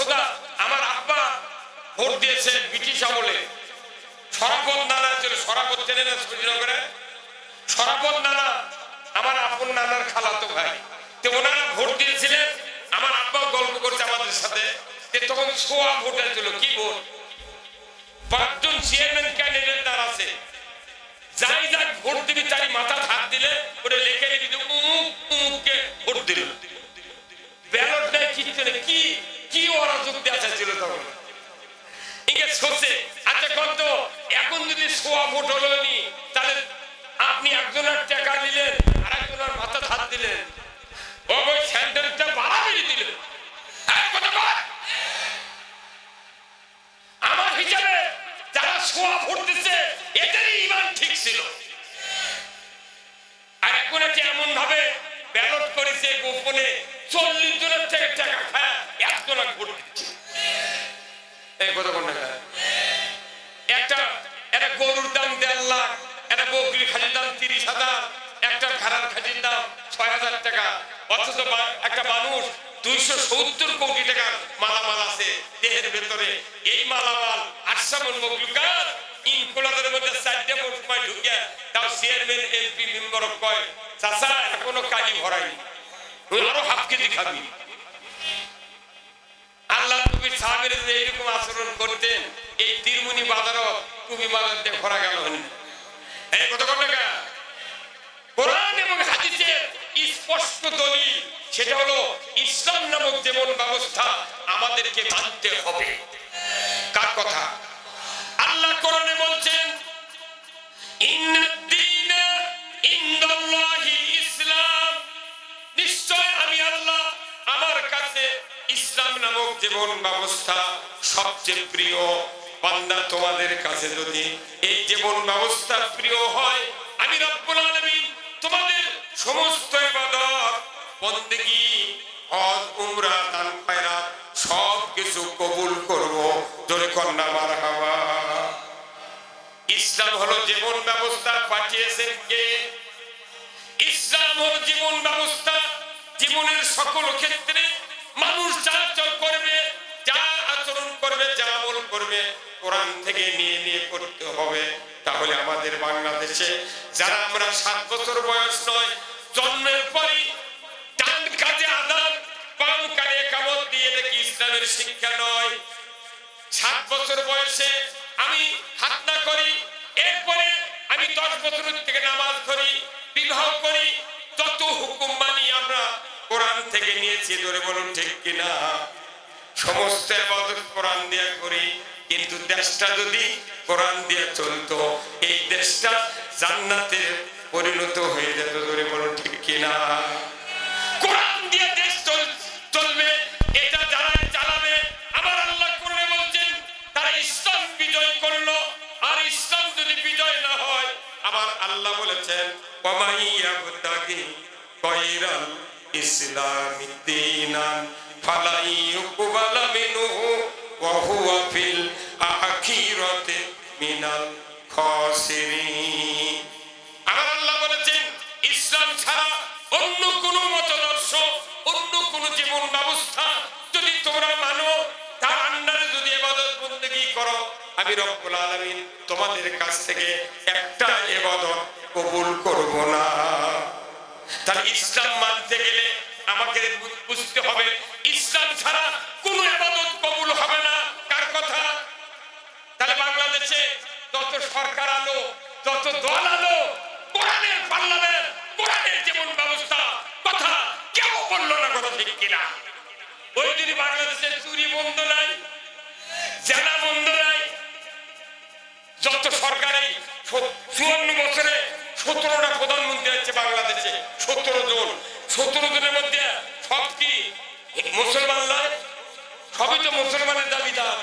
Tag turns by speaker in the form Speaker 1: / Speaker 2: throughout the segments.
Speaker 1: সোজা আমার আব্বা ভোট দিয়েছে ব্রিটিশ আমলে। সরাপদ নানা ছিল, সরাপদ চেনে না শ্রীনগরে? সরাপদ নানা আমার আপন নানার খালাতো ভাই। তো ওনারা ভোট দিয়েছিলেন, আমার আব্বা গল্প করছে আমাদের সাথে যে তখন সোয়া ভোট ছিল। কি ভোট? 5 জন চেয়ারম্যান ক্যান্ডিডেট তার আছে, যাই যাই ভোট দিবি তাই মাথা হাত দিলে ওটা লেখে দিবি উমুককে ভোট দিল। ব্যালট নেই, কিছু নেই। কি কি অরাজক দেশে ছিল তখন। সোচে আচ্ছা কত এখন যদি সোয়া ভোট হলো নি, তাহলে আপনি একজনের টাকা দিলেন আর একজনের মাথা হাত দিলেন, ওই সেন্টারটা বাড়াবেই দিলেন। আমার হিসাবে যারা সোয়া ভোট দিচ্ছে এদেরই ইমান ঠিক ছিল। আর এখন এটি এমন ভাবে ব্যালট করেছে গোপনে 40 জনের থেকে টাকা খায় একজনের ভোট দিচ্ছে। এই কত কোন টাকা? একটা গরুর দাম 1.5 লাখ, একটা বকরির খাসির দাম 30,000, একটা ঘাড়ার খাসির দাম 6,000 টাকা। অথচ একটা মানুষ 270 কোটি টাকার মালামাল আছে দেহের ভেতরে। এই মালামাল আসামন মকলুকাত ইনকুলাদের মধ্যে 4টে সময় ঢুকে তাও চেয়ারম্যান এমপি মেম্বার কয় চাচা এখনো কালি ভরায়নি, আরো হাফ কেজি খাবি। আল্লাহ নবী সাহাবীরা যে এরকম আচরণ করতেন, এই তিরমুনি বাজারও তুমি বাজার দিয়ে ভরা গেল। এই কত কোন টাকা? কোরআন এবং হাদিসের স্পষ্ট দলিল, সেটা হলো ইসলাম নামক জীবন ব্যবস্থা আমাদেরকে মানতে হবে। কার কথা? আল্লাহ কোরআনে বলছেন ইন্নাদ-দীনা ইনদাল্লাহিল ইসলাম, নিশ্চয় আমি আল্লাহ আমার কাছে ইসলাম নামক জীবন ব্যবস্থা সবচেয়ে প্রিয়। বান্দা তোমাদের কাছে যদি এই জীবন ব্যবস্থা প্রিয় হয়, আমি রব্বুল আলামিন তোমাদের সমস্ত ইবাদত বন্দেগী হজ উমরা দান খয়রাত সব কিছু কবুল করব। জোরে কন্যা মারহাবা। ইসলাম হলো জীবন ব্যবস্থা পাঠিয়েছেন কে? ইসলাম হলো জীবন ব্যবস্থা। জীবনের সকল ক্ষেত্রে মানুষ যা চল করবে, যা আচরণ করবে, যা আমল করবে কোরআন থেকে নিয়ে নিয়ে করতে হবে। তাহলে আমাদের বাংলাদেশে যারা আমরা 7 বছর বয়স নয়, জন্মের পরই ডান কাজে আযান বাম কাজে কামত দিয়ে দেখি ইসলামের শিক্ষা নয়। 7 বছর বয়সে আমি খাতনা করি, এরপরে আমি 10 বছর থেকে নামাজ পড়ি, বিবাহ করি, যত হুকুম মানি আমরা কোরআন থেকে নিয়েছি। ধরে বলুন ঠিক কিনা? সমস্ত ইবাদত কোরআন দিয়ে করি, কিন্তু দেশটা যদি কোরআন দিয়ে চলতো এই দেশটা জান্নাতে পরিণত হয়ে যেত। ধরে বলুন ঠিক কিনা? কোরআন দিয়ে দেশ চলবে, এটা যারা চালাবে আমার আল্লাহ কোরআনে বলছেন তারা ইসলাম বিজয় করলো। আর ইসলাম যদি বিজয় না হয়, আমার আল্লাহ বলেছেন ওয়ামাইয়াবতাগি গায়রাল ইসলামি দীনান ফালা ইউকবালা মিনহু ওয়া হুয়া ফিল আখিরাতি মিনাল খাসিরিন। আমার আল্লাহ বলেছেন ইসলাম ছাড়া অন্য কোন মতাদর্শ, অন্য কোন জীবন ব্যবস্থা যদি তোমরা মানো, তার আন্ডারে যদি ইবাদত বন্দেগী করো, আমি রব্বুল আলামিন তোমাদের কাছ থেকে একটা ইবাদত কবুল করব না। তাহলে ইসলাম মানতে গেলে আমাকে বুঝতে হবে ইসলাম ছাড়া কোন ইবাদত কবুল হবে না। কার কথা? তাহলে বাংলাদেশে যত সরকার আলো, যত দল আলো, কোরআনের পার্লামেন্ট, কোরআনের জীবন ব্যবস্থা কথা কেউ বললো না। কথা ঠিক কিনা? ওই যদি বাংলাদেশের চুরি বন্ধ নাই, জেনা বন্ধ নাই, যত সরকারি 54 বছরে 17টা প্রধানমন্ত্রী আছে বাংলাদেশে, 17 জন। 17 জনের মধ্যে সব কি মুসলমান নয়? সবই তো মুসলমানের দাবিদার।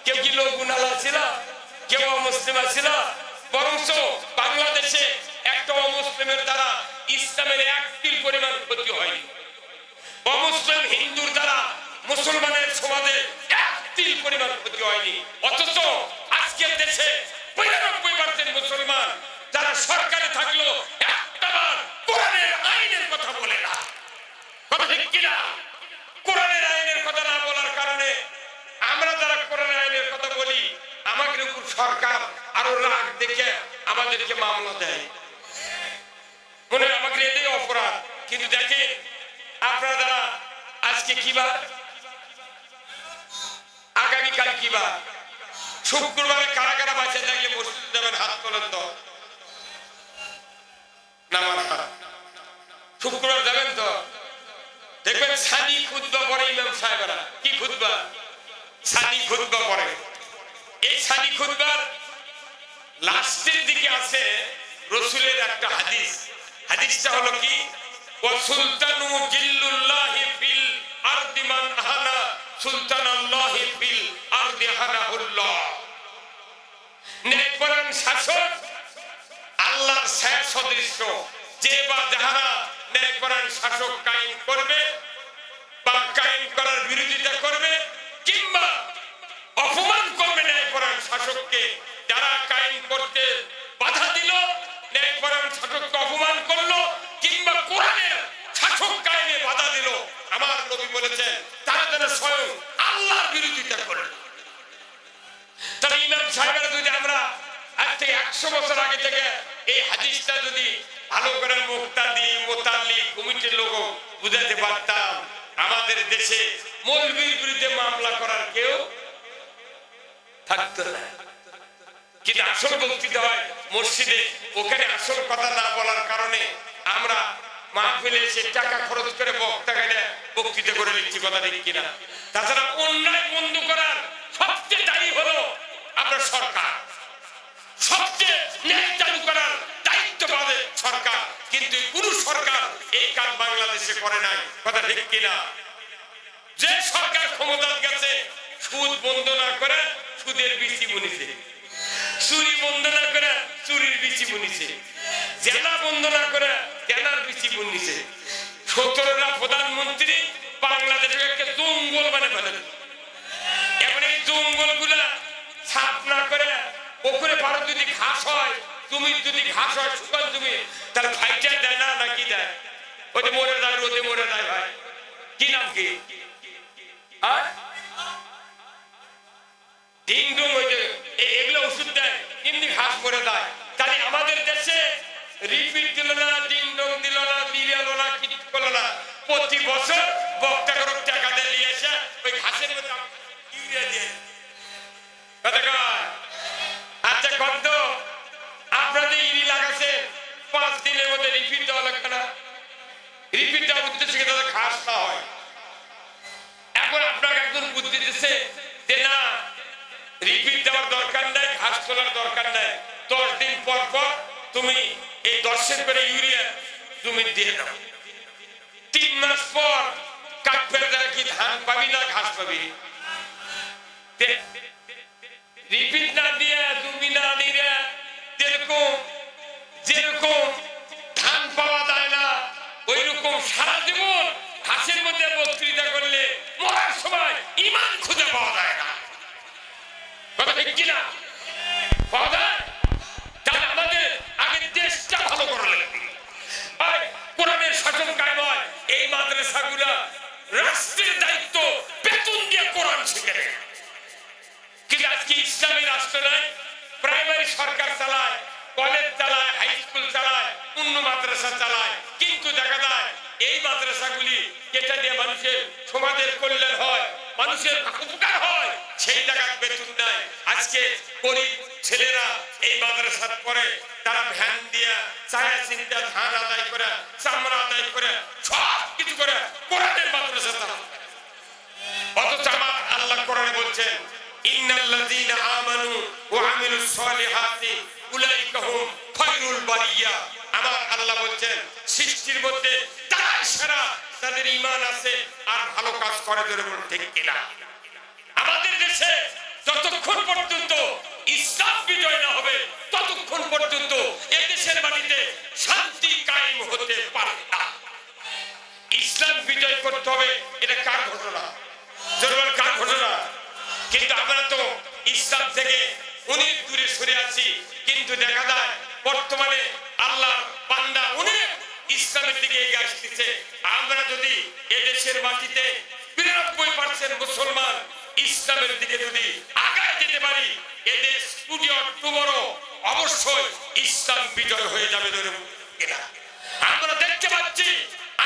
Speaker 1: কেউ কি লোক গুনালা ছিল, কেউ অমুসলিম ছিল। বরঞ্চ বাংলাদেশে একটা অমুসলিমের দ্বারা ইসলামের 1 তিল পরিমাণ ক্ষতি হয়নি। অমুসলিম হিন্দুর দ্বারা মুসলমানের সমাজে 1 তিল পরিমাণ ক্ষতি হয়নি। অথচ আজকের দেশে 95% মুসলমান যারা সরকারে থাকলো একটাবার কোরআনের আইনের কথা বলে না। কথা ঠিক কিনা? কোরআনের আইনের কথা না বলার কারণে আরো রাগ দেখে আমাদেরকে মামলা দেয়, মনে হয় আমাকে এটাই অপরাধ। কিন্তু দেখেন আপনারা দ্বারা আজকে কি বার, আগামীকাল কি বার, শুক্রবারে কারা কারা বাঁচে থাকলে মসজিদে যাবেন হাত তোলেন তো, নামার হাত। শুক্রবার যাবেন তো, দেখবেন সানি খুতবা পড়ে ইমাম সাহেবরা। কি খুতবা? সানি খুতবা পড়ে। এই সানি খুতবার লাস্টের দিকে আছে রাসূলের একটা হাদিস। হাদিসটা হলো কি, ওয়া সুলতানু জিল্লুল্লাহি ফিল আরদি মান আহানা সুলতানাল্লাহি ফিল আরদি আহানাহুল্লাহ। ন্যায়পরায়ণ শাসক আল্লাহর ছায়া সদৃশ, যে বা যাহারা ন্যায়পরায়ণ শাসক কায়েম করবে বা কায়েম করার বিরোধিতা করবে কিংবা অপমান করবে ন্যায়পরায়ণ শাসককে, যারা কায়েম করতে বাধা দিল, ন্যায়পরায়ণ শাসককে অপমান করলো কিংবা কোরআনের শাসক কায়েমে বাধা দিল, আমার নবী বলেছেন তারা যেন স্বয়ং আল্লাহর বিরোধিতা করে। তাহলে ইমাম সাহেবেরা যদি আমরা আজ থেকে 100 বছর আগে থেকে এই হাদিসটা যদি ভালো করে মুক্তাদি মোতাল্লি কমিটির লোক বুঝাতে পারতাম, আমাদের দেশে মৌলবীর বিরুদ্ধে মামলা করার কেউ থাকতো না। কিন্তু আসল বক্তৃতা হয় মসজিদে, ওখানে আসল কথা না বলার কারণে আমরা মাহফিলে এসে টাকা খরচ করে বক্তা গানে বক্তৃতা করে নিচ্ছি, কথা ঠিক কিনা? তাছাড়া অন্যায় বন্ধ করার সবচেয়ে দায়ী হলো আপনার সরকার, সবচেয়ে ন্যায় চালু করার দায়িত্ব পাবে সরকার, কিন্তু কোন সরকার এই কাজ বাংলাদেশে করে নাই, কথা ঠিক কিনা? যে সরকার ক্ষমতা গেছে সুদ বন্ধ না করে সুদের বিচি বুনিছে, চুরি বন্ধ না করে চুরির বিচি বুনিছে, জেলা বন্ধ না করে জেলার বিচি বুনিছে। 17টা প্রধানমন্ত্রী বাংলাদেশের একটা জঙ্গল বানিয়ে ফেলেছে। এখন এই জঙ্গল গুলা সাফ না করে পুকুরে পাড়ে যদি ঘাস হয়, তুমি যদি ঘাস হয় শুকান জমি, তাহলে ফাইটার দেয় না, নাকি দেয়? ওতে মরে যায়, রোদে মরে যায়। ভাই কি নাম কি? ডিং ডুং, ওই যে এগুলো ওষুধ দেয়, এমনি ঘাস মরে যায়। তাহলে আমাদের দেশে রিপিট দিল না, ডিং ডং দিল না, বিরিয়ালো না, কিছু করলো না, প্রতি বছর বক্তা করে টাকা দিয়ে নিয়ে এসে ওই ঘাসের মধ্যে ইউরিয়া দিয়ে। আচ্ছা কত আপনাদের ইরি লাগাছে 5 দিনের মধ্যে রিপিট দেওয়া লাগবে না? রিপিট দেওয়ার উদ্দেশ্য কি তাদের ঘাস না হয়? এখন আপনাকে একজন বুদ্ধি দিচ্ছে যে না, রিপিট দেওয়ার দরকার নাই, ঘাস তোলার দরকার নাই, 10 দিন পর পর তুমি এই 10 করে ইউরিয়া তুমি দিয়ে দাও। 3 মাস পর কাট ফেলে দেয়, কি ধান পাবি না ঘাস পাবি? রিপিট না দিয়ে জমি না দিয়ে যেরকম ধান পাওয়া যায় না, ওই রকম সারা জীবন ঘাসের মধ্যে বক্তৃতা করলে মরার সময় ঈমান খুঁজে পাওয়া যায় না, কথা ঠিক কিনা? পাওয়া যায়। তাহলে আমাদের আগে দেশটা ভালো করা লাগবে। কোরআনের শাসন কায়েম হয়, এই মাদ্রাসাগুলা রাষ্ট্রের দায়িত্ব, বেতন দিয়ে কোরআন শিখে। কিন্তু আজকে ইসলামী রাষ্ট্র নাই, প্রাইমারি সরকার চালায়, কলেজ চালায়, হাই স্কুল চালায়, অন্য মাদ্রাসা চালায়, কিন্তু দেখা যায় এই মাদ্রাসাগুলি যেটা দিয়ে মানুষের সমাজের কল্যাণ হয়, মানুষের উপকার হয়, সেই জায়গায় বেতন দেয়। আজকে গরিব ছেলেরা এই মাদ্রাসার পরে তারা ভ্যান দিয়া ছায়া চিন্তা ধান আদায় করে, চামড়া আদায় করে, সব কিছু করে কোরআনের মাদ্রাসা চালায়। অথচ আমার আল্লাহ কোরআনে বলছেন ইন্নাল্লাযীনা আমানু ওয়া আমিলুস সলিহাতি উলাইকা হুম খায়রুল বারিয়া। আমার আল্লাহ বলছেন সৃষ্টির মধ্যে তারাই সেরা, তাদের ঈমান আছে আর ভালো কাজ করে, ধরে বলুন ঠিক কিনা? আমাদের দেশে যতক্ষণ পর্যন্ত ইসলাম বিজয় না হবে ততক্ষণ পর্যন্ত এই দেশের মাটিতে শান্তি কায়েম হতে পারে না। ইসলাম বিজয় করতে হবে, এটা কার ঘটনা? জনগণ কার ঘটনা? কিন্তু আমরা তো ইসলাম থেকে অনেক দূরে সরে আছি। কিন্তু দেখা যায় বর্তমানে আল্লাহ বান্দা অনেক ইসলামের দিকে এগিয়ে আসতেছে। আমরা যদি এদেশের মাটিতে 92% মুসলমান ইসলামের দিকে যদি আগায় যেতে পারি, এদেশ টুডি অর টুমরো অবশ্যই ইসলাম বিজয় হয়ে যাবে ধরে কিনা। আমরা দেখতে পাচ্ছি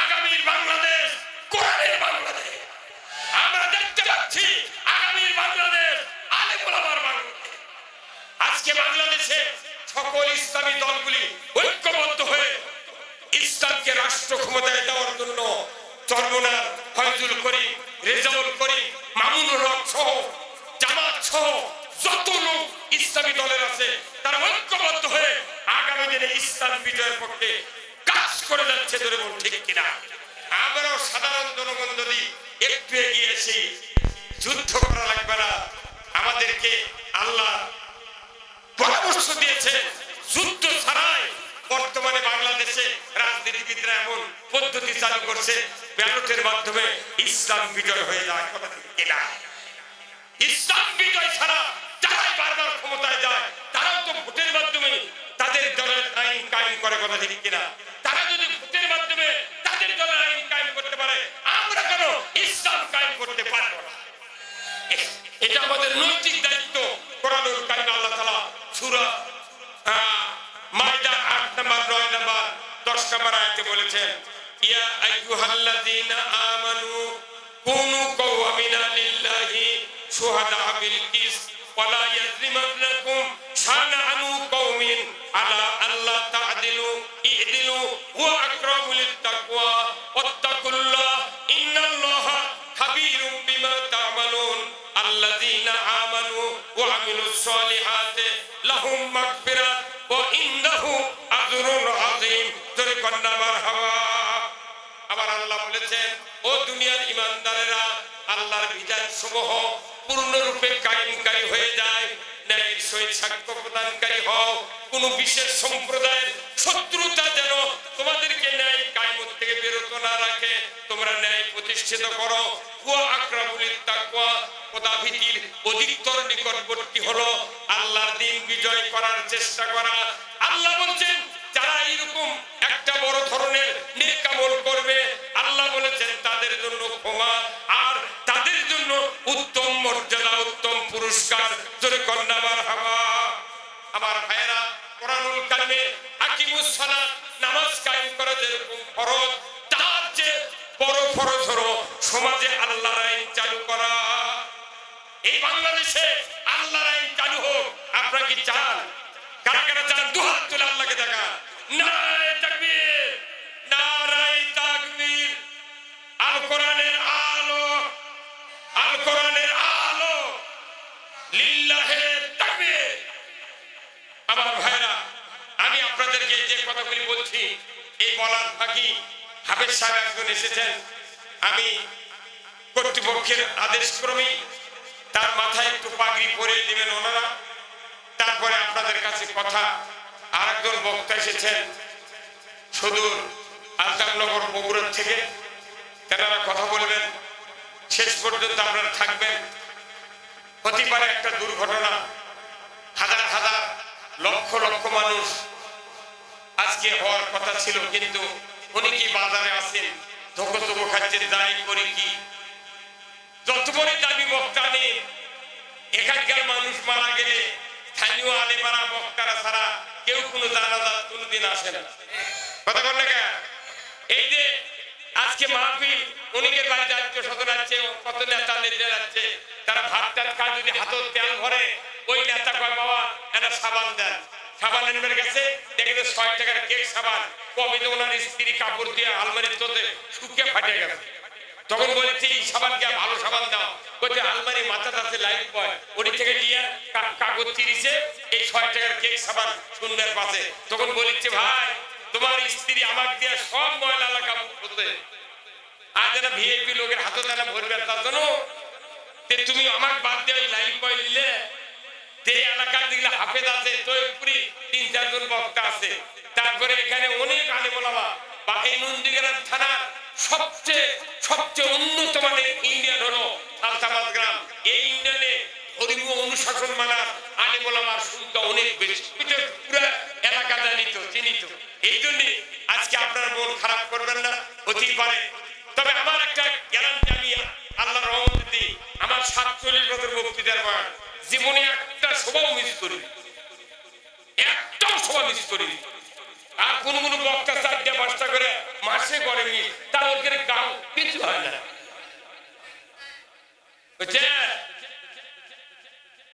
Speaker 1: আগামীর বাংলাদেশ কোরআনের বাংলাদেশ। আমরা দেখতে পাচ্ছি আগামীর বাংলাদেশ আলেম ওলামার বাংলাদেশ। আজকে বাংলাদেশে সকল ইসলামী দলগুলি ঐক্যবদ্ধ হয়ে ইসলামকে রাষ্ট্র ক্ষমতায় দেওয়ার জন্য চরমনার ফয়জুল করিম, রেজাউল করিম, মামুনুল হক সহ জামাত সহ যত লোক ইসলামী দলের আছে তারা ঐক্যবদ্ধ হয়ে আগামী দিনে ইসলাম বিজয়ের পক্ষে কাজ করে যাচ্ছে ধরে বল ঠিক কিনা। আমরাও সাধারণ জনগণ যদি একটু এগিয়ে আসি, যুদ্ধ করা লাগবে না। আমাদেরকে আল্লাহ পরামর্শ দিয়েছে যুদ্ধ ছাড়াই বর্তমানে বাংলাদেশে রাজনীতিবিদরা এমন পদ্ধতি চালু করছে ব্যালটের মাধ্যমে ইসলাম বিজয় হয়ে যায়। কথা ঠিক কিনা। ইসলাম বিজয় ছাড়া যারাই বারবার ক্ষমতায় যায় তারাও তো ভোটের মাধ্যমে তাদের দলের আইন কায়েম করে। কথা ঠিক কিনা। তারা যদি ভোটের মাধ্যমে তাদের দলের আইন কায়েম করতে পারে, আমরা কেন ইসলাম কায়েম করতে পারবো না? এটা আমাদের নৈতিক দায়িত্ব। কোরআনুল কারীম আল্লাহ তাআলা সূরা মাইদা ৮ নম্বর ৯ নম্বর ১০ নম্বর আয়াতে বলেছেন, ইয়া আইয়ুহাল্লাযীনা আমানু কুনু কাওয়ামিনা লিল্লাহি শুহাদা বিল কিসত ওয়ালা ইয়াজরিমান্নাকুম শানাআনু কওমিন আলা আল্লা তা'দিলু ই'দিলু হুয়া আকরাবু লিত-তাকওয়া ওয়াত্তাকুল্লাহ ইন্নাল্লাহা খাবীরুম বিমা তা'মালুন আল্লাযীনা আমানু ওয়া আমিলুস সলিহাতি লাহুম মাগফিরাত ওয়া ইনদাহু আজরুন আযীম। জোরে কন্না মারহাবা। আবার আল্লাহ বলেছেন, ও দুনিয়ার ঈমানদারেরা আল্লাহর বিধান সমূহ পূর্ণরূপে কায়েমকারী হয়ে যায়, ন্যায়ের সহিত সাক্ষ্য প্রদানকারী হও। কোন বিশেষ সম্প্রদায়ের শত্রুতা যেন তোমাদেরকে ন্যায় কায়েমত থেকে বিরত না রাখে, তোমরা ন্যায় প্রতিষ্ঠিত করো। ওয়া আকরাবু লিত-তাকওয়া, খোদাভীতির অধিকতর নিকটবর্তী হলো আল্লাহর দিন বিজয় করার চেষ্টা করা। আল্লাহ বলছেন যারা এইরকম একটা বড় ধরনের নেক আমল করবে, আল্লাহ বলেছেন তাদের জন্য ক্ষমা আর তাদের জন্য উত্তম মর্যাদা, উত্তম পুরস্কার। জোরে কন্না মারহাবা। আমার ভাইয়েরা, কোরআনুল কারীমে আকিমুস সালাত, নামাজ কায়েম করা যেরকম ফরজ, তার চেয়ে বড় ফরজ হলো সমাজে আল্লাহর আইন চালু করা। এই বাংলাদেশে আল্লাহর আইন চালু হোক। আপনারা কি চান? কারা কারা চান? দুহাত তুলে আল্লাহকে দেখা। নারায়ে তাকবীর, নারায়ে তাকবীর। আল কোরআনের আলো, আল কোরআনের আলো, লিল্লাহে তাকবীর। আমার ভাইরা, আমি আপনাদেরকে যে কথাগুলি বলছি এই বলার ফাঁকি হাফেজ সাহেব একজন এসেছেন। আমি কর্তৃপক্ষের আদেশ ক্রমে তার মাথায় একটু পাগড়ি পরিয়ে দিবেন ওনারা, তারপরে আপনাদের কাছে কথা। আর একজন বক্তা এসেছেন সুদূর আলতাফনগর বগুড়া থেকে, তেনারা কথা বলবেন। শেষ পর্যন্ত আপনারা থাকবেন। হতে পারে একটা দুর্ঘটনা, হাজার হাজার লক্ষ লক্ষ মানুষ আজকে হওয়ার কথা ছিল, কিন্তু উনি কি বাজারে আছেন, ধোকো ধোকো খাচ্ছেন, দাঁড়িয়ে করি কি যত বড় দাবি বক্তা নেই। এখানকার মানুষ মারা গেলে স্থানীয় আলেমারা বক্তারা ছাড়া কেউ কোনো জানাজা কোনোদিন আসে না। কথা বল না কেন? এই যে আজকে মাহফিল, অনেকের বাড়িতে আত্মীয় স্বজন আছে, কত নেতা নেত্রীরা আছে, তারা ভাত টাত খায়, যদি হাতের তেল ভরে ওই নেতা কয় বাবা একটা সাবান দেন। সাবান এনবার গেছে, দেখে ৬ টাকার কেক সাবান, কবে ওনার স্ত্রী কাপড় দিয়ে আলমারির তোতে শুকিয়ে ফাটে গেছে। তখন বলেছে এই সাবান কে ভালো সাবান দাও, বলছে আলমারি মাথা আছে লাইট বয়, ওটি থেকে নিয়ে কাগজ চিরিছে এই ৬ টাকার কেক সাবান সুন্দর পাশে। তখন বলেছে ভাই তোমার স্ত্রী আমাকে দিয়ে সব ময়লা কাপড় করতে, আর যারা ভিআইপি লোকের হাতে তারা ভরবে তার জন্য তুমি আমাকে বাদ দিয়ে ওই লাইট বয় নিলে। এই এলাকার দিকে হাফেজ আছে, তৈপুরি ৩-৪ জন বক্তা আছে, তারপরে এখানে অনেক আলেম ওলামা। বা এই নন্দীগ্রাম থানার সবচেয়ে উন্নত মানের ইউনিয়ন হলো আলতাবাদ গ্রাম। এই ইউনিয়নে ধর্মীয় অনুশাসন মানার আলেম ওলামার সংখ্যা অনেক বেশি, পুরো এলাকা জানিত চিনিত। এই জন্যে আজকে আপনার মন খারাপ করবেন না, হতেই পারে। তবে আমার একটা গ্যারান্টি, আমি আল্লাহর রহমত দিই, আমার ৪৭ বছর বক্তৃতার বয়স, জীবনে একটা সভাও মিস করি, একটাও সভা মিস করি। আর কোন কোন বক্তা 4টা 5টা করে মাসে করে নি, তার ওর গাও কিছু হয় না, বুঝছেন?